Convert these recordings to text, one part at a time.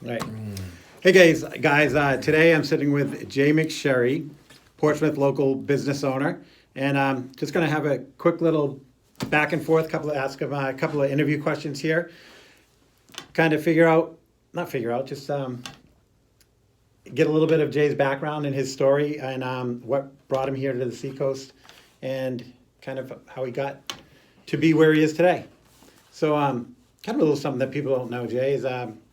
Right. Hey guys. Today I'm sitting with Jay McSharry, Portsmouth local business owner, and I'm just going to have a quick little back and forth, ask him a couple of interview questions here, kind of just get a little bit of Jay's background and his story, and what brought him here to the Seacoast, and kind of how he got to be where he is today. So, kind of a little something that people don't know, Jay, is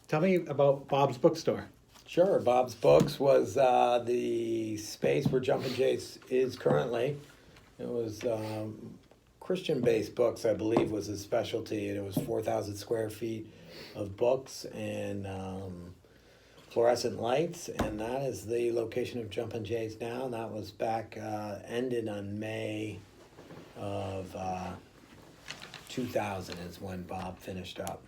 tell me about Bob's Bookstore. Sure. Bob's Books was the space where Jumpin' Jays is currently. It was Christian-based books, I believe, was his specialty. And it was 4,000 square feet of books and fluorescent lights. And that is the location of Jumpin' Jays now. And that was back, ended on May of 2000 is when Bob finished up.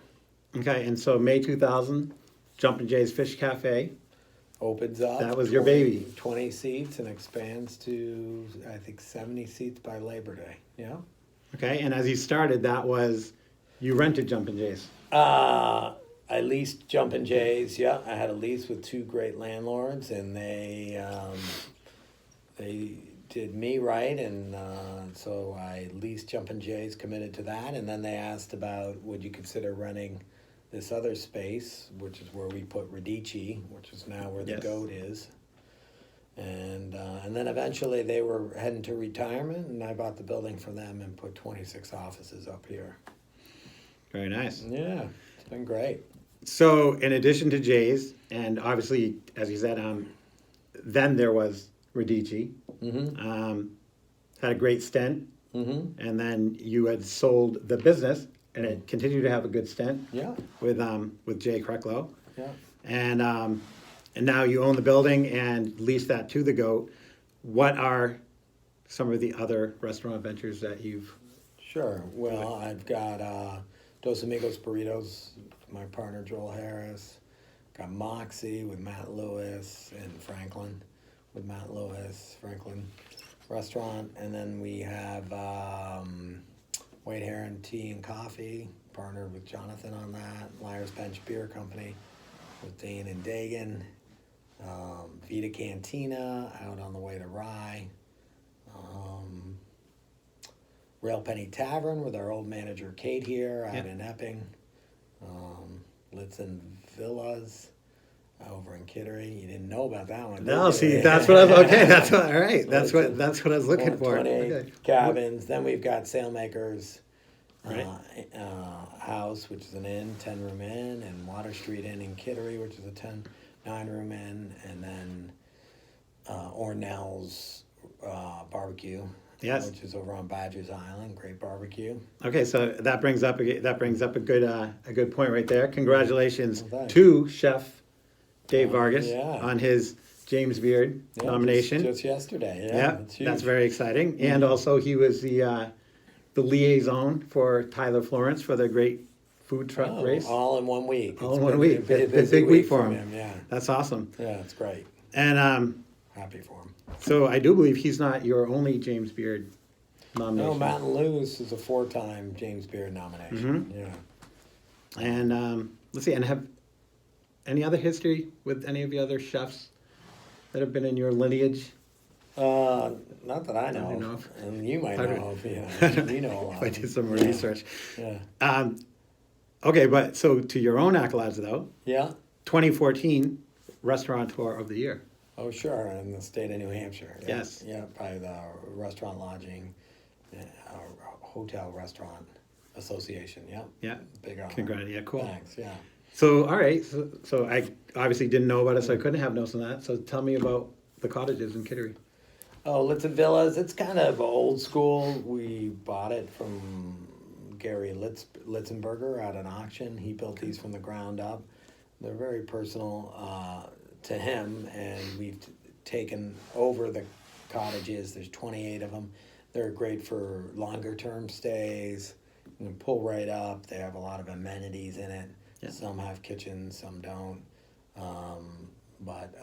Okay, and so May 2000, Jumpin' Jay's Fish Cafe. Opens up. That was your baby. 20 seats and expands to, I think, 70 seats by Labor Day. Yeah. Okay, and as you started, you rented Jumpin' Jay's. I leased Jumpin' Jays. Yeah, I had a lease with two great landlords, and they did me right, and so I leased Jumpin' Jays, committed to that, and then they asked about would you consider renting this other space, which is where we put Radici, which is now where the Yes. goat is. And then eventually they were heading to retirement, and I bought the building from them and put 26 offices up here. Very nice. Yeah, it's been great. So, in addition to Jay's, and obviously, as you said, then there was Radici. Mm-hmm. Had a great stint, Mm-hmm. and then you had sold the business, and it continued to have a good stint Yeah, with Jay Krecklow. yeah. And now you own the building and lease that to the goat. What are some of the other restaurant ventures that you've? Sure. Well, I've got Dos Amigos Burritos, my partner Joel Harris. Got Moxie with Matt Lewis and Franklin with Matt Lewis, Franklin Restaurant. And then we have White Heron Tea and Coffee, partnered with Jonathan on that. Liar's Bench Beer Company with Dane and Dagan. Vita Cantina out on the way to Rye. Rail Penny Tavern with our old manager Kate here out in Epping. Litzen Villas over in Kittery. You didn't know about that one. No, did see, you? that's what I was. Okay, that's what. All right, that's what I was looking for. 28 Okay. cabins. Then we've got Sailmakers Right. House, which is an inn, 10-room inn, and Water Street Inn in Kittery, which is a 9-room inn, and then Ornell's Barbecue. Yes. Which is over on Badgers Island, great barbecue. Okay, so that brings up a good point right there. Congratulations Well, thanks. to Chef Dave Vargas yeah. on his James Beard nomination. Just yesterday, yeah. Yeah, It's huge. that's very exciting. And also, he was the liaison for Tyler Florence for the great food truck race. All in 1 week. All in It's 1 been week. a Big week for from him. Yeah, That's awesome. yeah, it's great. And Happy for him. so I do believe he's not your only James Beard nomination. No, Matt Lewis is a 4-time James Beard nomination. Mm-hmm. Yeah. And let's see, and have any other history with any of the other chefs that have been in your lineage? Not that I know, know of. of. And you might I know don't- of. Yeah, you know a lot. I did some Yeah. research. Yeah. Okay, but so to your own accolades though, Yeah. 2014 Restaurateur of the Year. Oh, sure, in the state of New Hampshire. Yeah. Yes. Yeah, by the Restaurant Lodging, Hotel Restaurant Association. Yeah. Yeah. Big honor. Congrats. Yeah, cool. Thanks. Yeah. So, all right. So I obviously didn't know about it, so I couldn't have notes on that. So tell me about the cottages in Kittery. Oh, Litzen Villas. It's kind of old school. We bought it from Gary Litzenberger at an auction. He built these from the ground up. They're very personal to him, and we've taken over the cottages. There's 28 of them. They're great for longer term stays. You can pull right up. They have a lot of amenities in it. Yeah. Some have kitchens, some don't. But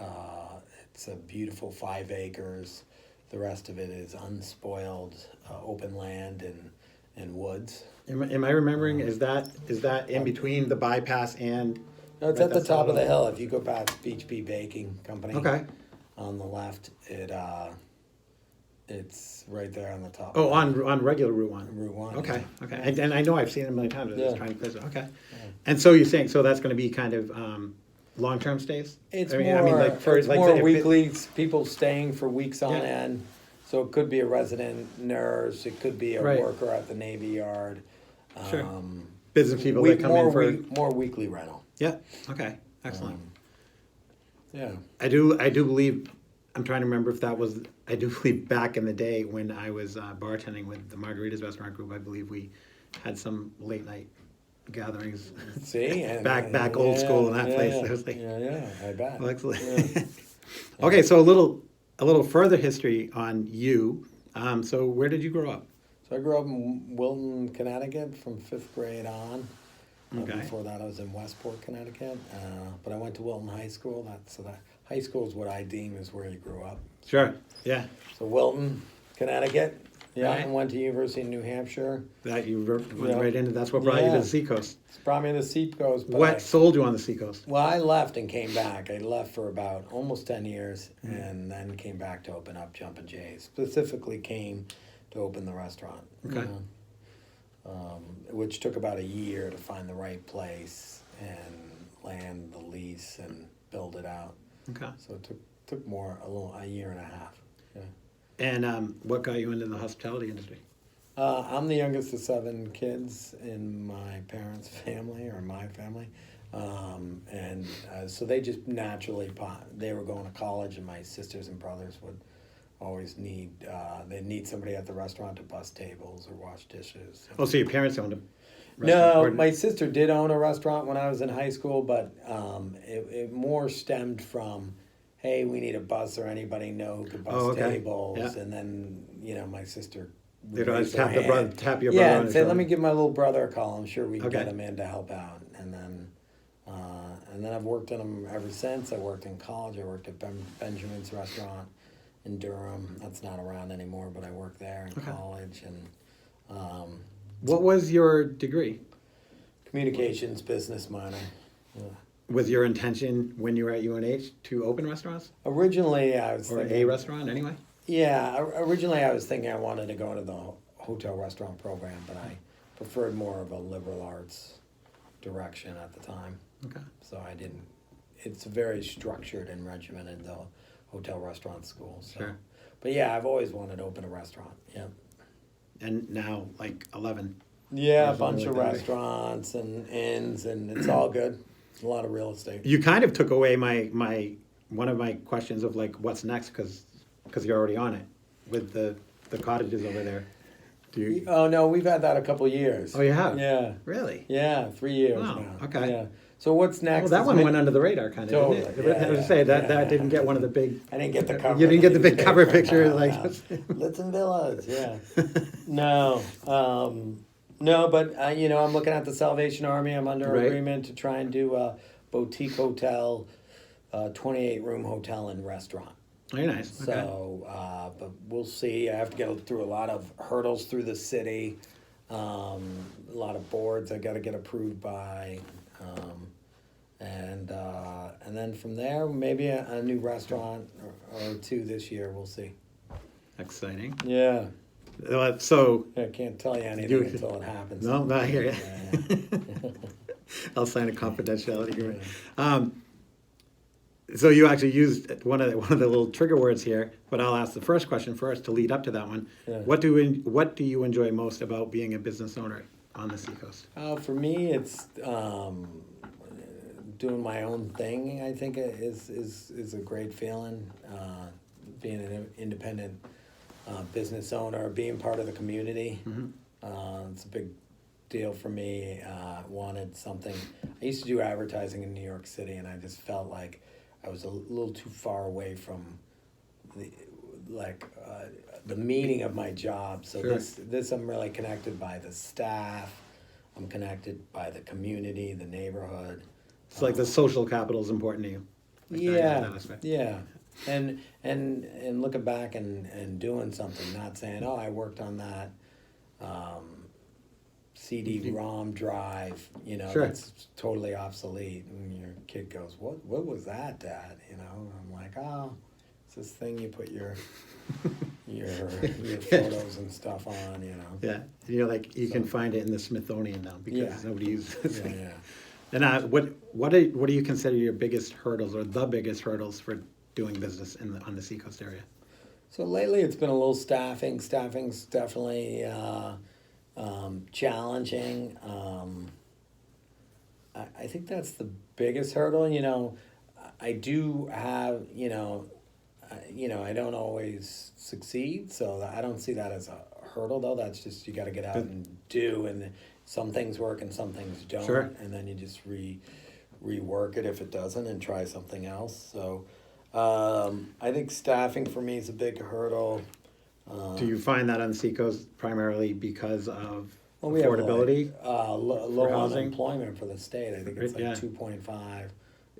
it's a beautiful 5 acres. The rest of it is unspoiled open land and woods. Am I remembering? Is that in between the bypass and No, it's Right, at the that's top of the little- hill. If you go past Beach Bee Baking Company. Okay. On the left, it's right there on the top. Oh, on regular Route 1. Route 1. Okay, yeah. okay. And I know I've seen it many times. I was Yeah. trying to place it. Okay. And so you're saying, so that's going to be kind of long-term stays? It's I mean, more, like for it's like more if it- weekly, people staying for weeks on Yeah. end. So it could be a resident nurse, it could be a Right. worker at the Navy Yard. Sure. Business people that come in for. More weekly rental. Yeah. Okay. Excellent. Yeah. I do believe. I'm trying to remember if that was. I do believe back in the day when I was bartending with the Margaritas Restaurant Group, I believe we had some late night gatherings. See? And, back old school in that place. Yeah, It was like, I bet. well, excellent. Yeah. Okay, so a little further history on you. So where did you grow up? So I grew up in Wilton, Connecticut from 5th grade on. Okay. Before that, I was in Westport, Connecticut. But I went to Wilton High School. That high school is what I deem is where you grew up. Sure. Yeah. So Wilton, Connecticut. Yeah, Right. and went to University of New Hampshire. That you went Yeah. right into. That's what brought you to Yeah. the Seacoast. It's brought me to the Seacoast. But What sold you on the Seacoast? well, I left and came back. I left for about almost 10 years and then came back to open up Jumpin' Jays. Specifically came to open the restaurant. Okay. Which took about a year to find the right place and land the lease and build it out. Okay. So it took a year and a half. Yeah. And what got you into the hospitality industry? I'm the youngest of 7 kids in my parents' family or my family. So they just naturally, they were going to college and my sisters and brothers would always they'd need somebody at the restaurant to bus tables or wash dishes. Oh, so your parents owned a No, restaurant? my sister did own a restaurant when I was in high school, but it more stemmed from, hey, we need a bus or anybody know who could bus Oh, okay. tables. Yeah. And then, my sister They'd always raised her tap your brother hand. on Yeah, the and say, shoulder. let me give my little brother a call. I'm sure we can Okay. get him in to help out. And then I've worked in them ever since. I worked in college. I worked at Benjamin's restaurant in Durham. That's not around anymore, but I worked there in Okay. college. And What was your degree? communications business minor. Yeah. Was your intention when you were at UNH to open restaurants? Originally, I was Or thinking, a restaurant anyway? Yeah, originally I was thinking I wanted to go to the hotel restaurant program, but I preferred more of a liberal arts direction at the time. Okay. So I didn't. It's very structured and regimented, the hotel restaurant school. So. Sure. But yeah, I've always wanted to open a restaurant. Yeah. And now, like 11. Yeah, a There's bunch only of that way. restaurants and inns, and it's all good. A lot of real estate. You kind of took away my one of my questions of like what's next because you're already on it with the cottages over there. Do you? Oh no, we've had that a couple years. Oh, you have? Yeah. Really? Yeah, 3 years Wow, now. okay. Yeah. So what's next? Well, that is one ma- went under the radar, kind of, Totally, didn't it? yeah, I was yeah, say that yeah. that didn't get one of the big. I didn't get the cover. You didn't get the big cover newspaper. picture, No, like. no. Litton Villas, yeah. No, no, but I'm looking at the Salvation Army. I'm under Right. agreement to try and do a boutique hotel, 28-room hotel and restaurant. Very nice. Okay. So, but we'll see. I have to go through a lot of hurdles through the city, a lot of boards I got to get approved by, and then from there maybe a new restaurant or 2 this year. We'll see. Exciting. Yeah, So I can't tell you anything You- until it happens. no, I hear you. Yeah. I'll sign a confidentiality agreement. So you actually used one of the little trigger words here, but I'll ask the first question first to lead up to that one. Yeah. What do you enjoy most about being a business owner on the Seacoast? For me, it's doing my own thing. I think is a great feeling. Being an independent business owner, being part of the community. It's a big deal for me. Wanted something. I used to do advertising in New York City, and I just felt like I was a little too far away from the meaning of my job. So Sure. this I'm really connected by the staff. I'm connected by the community, the neighborhood. It's like the social capital is important to you. Like that aspect. Yeah. And looking back and doing something, not saying, oh, I worked on that CD-ROM drive, Sure. that's totally obsolete. And your kid goes, what was that, Dad? And I'm like, oh, it's this thing you put your photos and stuff on, Yeah, you're like, you can So- find it in the Smithsonian now because Yeah. nobody uses Yeah, it. yeah. And what do you consider your biggest hurdles or the biggest hurdles for doing business on the Seacoast area? So lately it's been a little staffing. Staffing's definitely challenging. I think that's the biggest hurdle. I do have, I don't always succeed, so I don't see that as a hurdle though. That's just, you got to get out Good. and do, and some things work and some things don't. Sure. And then you just rework it if it doesn't and try something else. So I think staffing for me is a big hurdle. Do you find that on the Seacoast primarily because of Well, we have affordability? low housing? unemployment for the state. I think it's like Yeah. 2.5.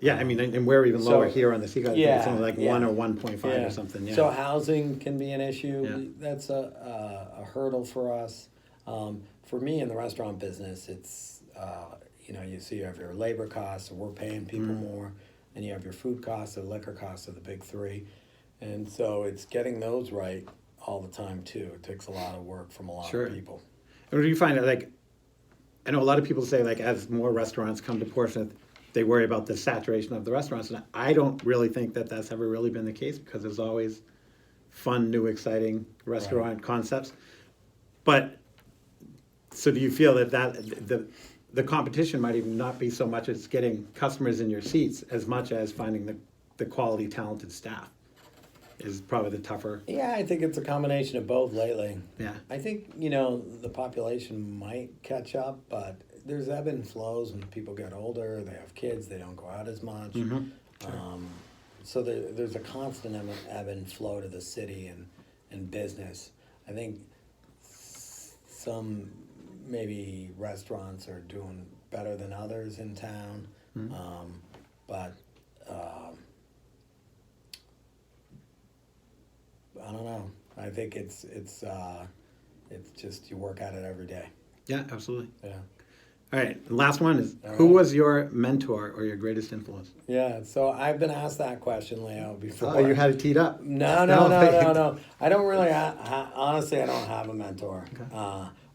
Yeah, I mean, and we're even lower So- here on the Seacoast. I think Yeah, it's only like yeah. 1 or 1.5 or something. Yeah. So housing can be an issue. Yeah. That's a hurdle for us. For me in the restaurant business, it's you see you have your labor costs, so we're paying people more, and you have your food costs, the liquor costs are the big three, and so it's getting those right all the time too. It takes a lot of work from a lot Sure. of people. And do you find that, like, I know a lot of people say, like, as more restaurants come to Portsmouth, they worry about the saturation of the restaurants. And I don't really think that that's ever really been the case because there's always fun, new, exciting restaurant concepts. But so do you feel that the competition might even not be so much as getting customers in your seats as much as finding the quality, talented staff is probably the tougher. Yeah, I think it's a combination of both lately. Yeah. I think, the population might catch up, but there's ebb and flows when people get older, they have kids, they don't go out as much. So there's a constant ebb and flow to the city and business. I think some maybe restaurants are doing better than others in town, but I don't know. I think it's just you work at it every day. Yeah, absolutely. Yeah. All right. The last one is, All who right. was your mentor or your greatest influence? Yeah. So I've been asked that question, Leo, before. Oh, you had it teed up. No. I don't really. Honestly, I don't have a mentor,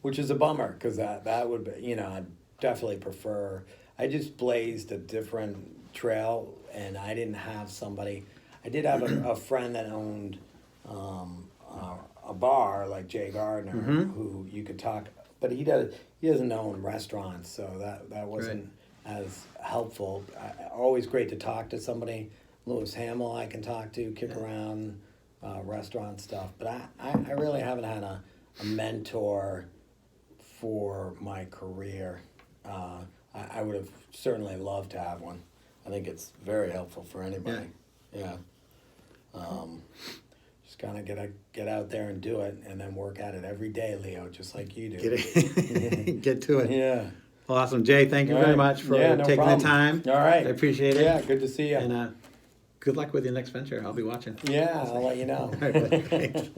which is a bummer because that would be. I'd definitely prefer. I just blazed a different trail, and I didn't have somebody. I did have a friend that owned a bar like Jay Gardner, who you could talk, but he doesn't own restaurants, so that wasn't as helpful. Always great to talk to somebody. Lewis Hamill I can talk to, kick around restaurant stuff, but I really haven't had a mentor for my career. I would have certainly loved to have one. I think it's very helpful for anybody. Yeah. Just kind of get out there and do it, and then work at it every day, Leo, just like you do. Get to it. Yeah. Well, awesome. Jay, thank you All very right. much for Yeah, no taking problem. the time. All right. I appreciate it. Yeah, good to see you. And good luck with your next venture. I'll be watching. Yeah, I'll let you know. All right, buddy. Thanks.